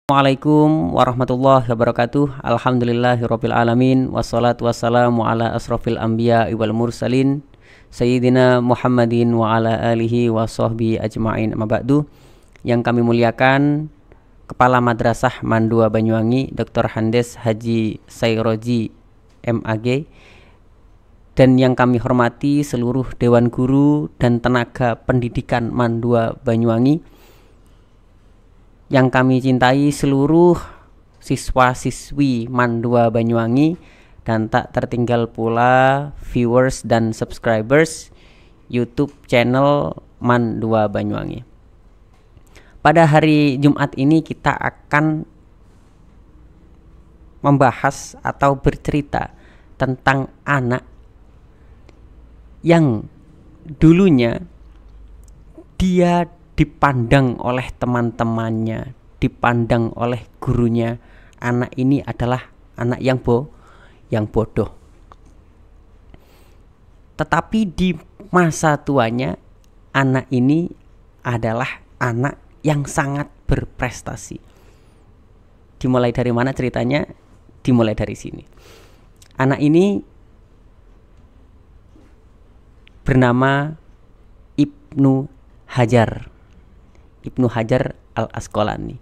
Assalamualaikum warahmatullahi wabarakatuh. Alhamdulillahirabbil alamin wassalatu wassalamu ala asrofil anbiya wal mursalin sayyidina Muhammadin wa ala alihi wa sahbihi ajma'in. Amma ba'du. Yang kami muliakan Kepala Madrasah Mandua Banyuwangi Dr. Handes Haji Sayroji MAG, dan yang kami hormati seluruh dewan guru dan tenaga pendidikan Mandua Banyuwangi, yang kami cintai seluruh siswa-siswi Mandua Banyuwangi, dan tak tertinggal pula viewers dan subscribers YouTube channel Mandua Banyuwangi. Pada hari Jumat ini kita akan membahas atau bercerita tentang anak yang dulunya dia dipandang oleh teman-temannya, dipandang oleh gurunya, anak ini adalah anak yang bodoh. Tetapi di masa tuanya, anak ini adalah anak yang sangat berprestasi. Dimulai dari mana ceritanya? Dimulai dari sini. Anak ini bernama Ibnu Hajar Al-Asqalani.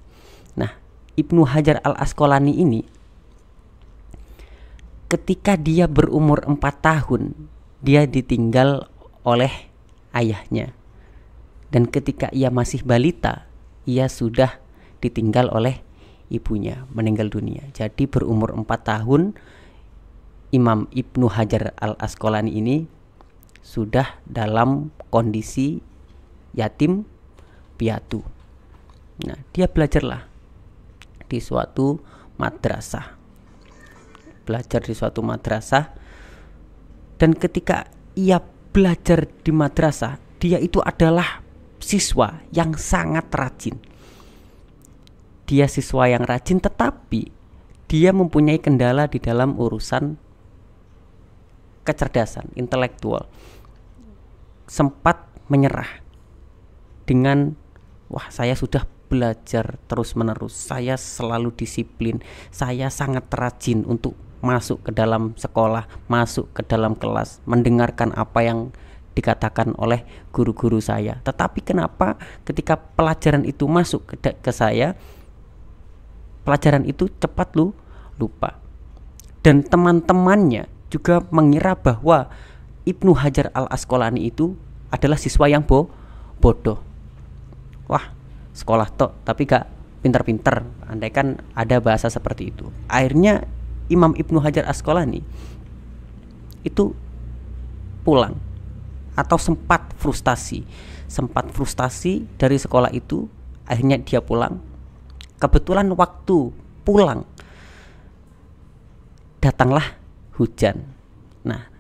Nah, Ibnu Hajar Al-Asqalani ini ketika dia berumur 4 tahun, dia ditinggal oleh ayahnya. Dan ketika ia masih balita, ia sudah ditinggal oleh ibunya, meninggal dunia. Jadi berumur 4 tahun, Imam Ibnu Hajar Al-Asqalani ini sudah dalam kondisi yatim piatu. Nah, dia belajarlah di suatu madrasah. Belajar di suatu madrasah, dan ketika ia belajar di madrasah, dia itu adalah siswa yang sangat rajin. Dia siswa yang rajin, tetapi dia mempunyai kendala di dalam urusan kecerdasan intelektual. Sempat menyerah dengan, wah, saya sudah belajar terus-menerus, saya selalu disiplin, saya sangat rajin untuk masuk ke dalam sekolah, masuk ke dalam kelas, mendengarkan apa yang dikatakan oleh guru-guru saya. Tetapi kenapa ketika pelajaran itu masuk ke saya, pelajaran itu cepat lupa. Dan teman-temannya juga mengira bahwa Ibnu Hajar Al-Asqalani itu adalah siswa yang bodoh. Wah, sekolah tok tapi gak pinter-pinter, andaikan ada bahasa seperti itu. Akhirnya Imam Ibnu Hajar Asqalani itu pulang, atau sempat frustasi dari sekolah itu. Akhirnya dia pulang. Kebetulan waktu pulang datanglah hujan. Nah,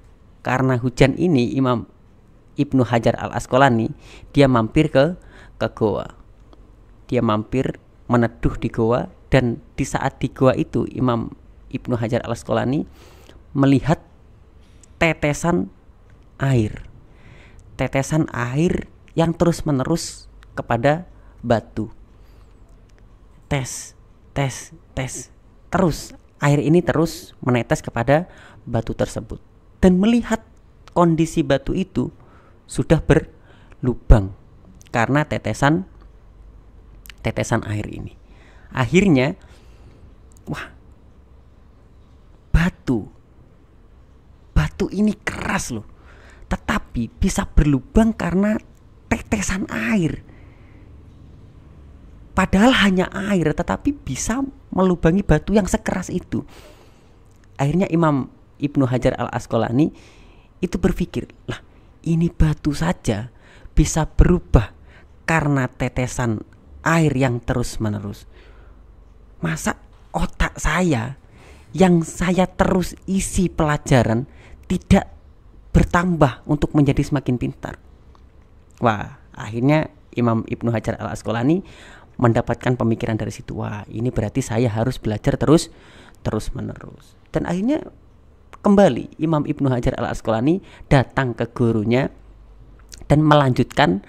karena hujan ini, Imam Ibnu Hajar Al-Asqalani dia mampir ke goa. Dia mampir meneduh di goa, dan di saat di goa itu Imam Ibnu Hajar Al-Asqalani melihat tetesan air yang terus-menerus kepada batu. Tes, terus air ini terus menetes kepada batu tersebut, dan melihat kondisi batu itu sudah berlubang karena tetesan air ini. Akhirnya, wah, batu ini keras loh, tetapi bisa berlubang karena tetesan air. Padahal hanya air, tetapi bisa melubangi batu yang sekeras itu. Akhirnya Imam Ibnu Hajar Al-Asqalani itu berpikir, lah, ini batu saja bisa berubah karena tetesan air yang terus-menerus. Masa otak saya yang saya terus isi pelajaran tidak bertambah untuk menjadi semakin pintar? Wah, akhirnya Imam Ibnu Hajar Al-Asqalani mendapatkan pemikiran dari situ. Wah, ini berarti saya harus belajar terus-menerus. Dan akhirnya kembali Imam Ibnu Hajar Al-Asqalani datang ke gurunya dan melanjutkan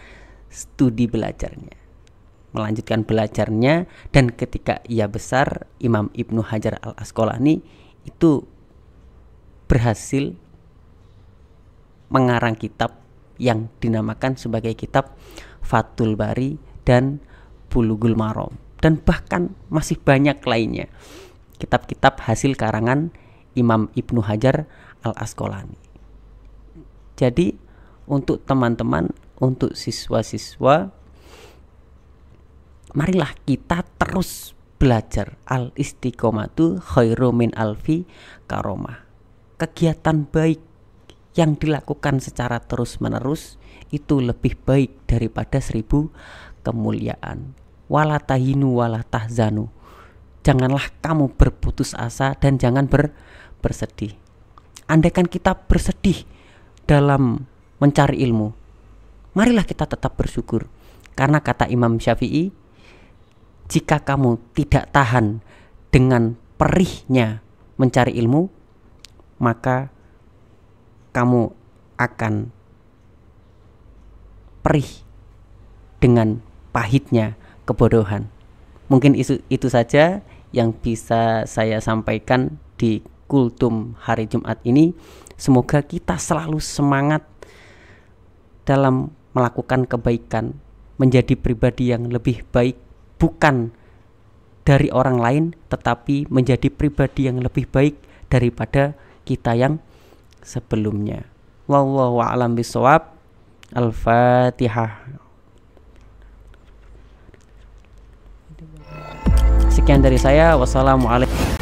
studi belajarnya. melanjutkan belajarnya, dan ketika ia besar, Imam Ibnu Hajar Al-Asqalani itu berhasil mengarang kitab yang dinamakan sebagai kitab Fathul Bari dan Bulughul Maram, dan bahkan masih banyak lainnya kitab-kitab hasil karangan Imam Ibnu Hajar Al-Asqalani. Jadi untuk teman-teman, untuk siswa-siswa, marilah kita terus belajar. Al-istiqomatu khairu min alfi karomah. Kegiatan baik yang dilakukan secara terus-menerus itu lebih baik daripada 1000 kemuliaan. Wala tahinu wala tahzanu. Janganlah kamu berputus asa dan jangan bersedih. Andaikan kita bersedih dalam mencari ilmu, marilah kita tetap bersyukur. Karena kata Imam Syafi'i, jika kamu tidak tahan dengan perihnya mencari ilmu, maka kamu akan perih dengan pahitnya kebodohan. Mungkin itu saja yang bisa saya sampaikan di Kultum hari Jumat ini. Semoga kita selalu semangat dalam melakukan kebaikan, menjadi pribadi yang lebih baik, bukan dari orang lain, tetapi menjadi pribadi yang lebih baik daripada kita yang sebelumnya. Wallahu a'lam bishawab. Al-Fatihah. Sekian dari saya. Wassalamualaikum.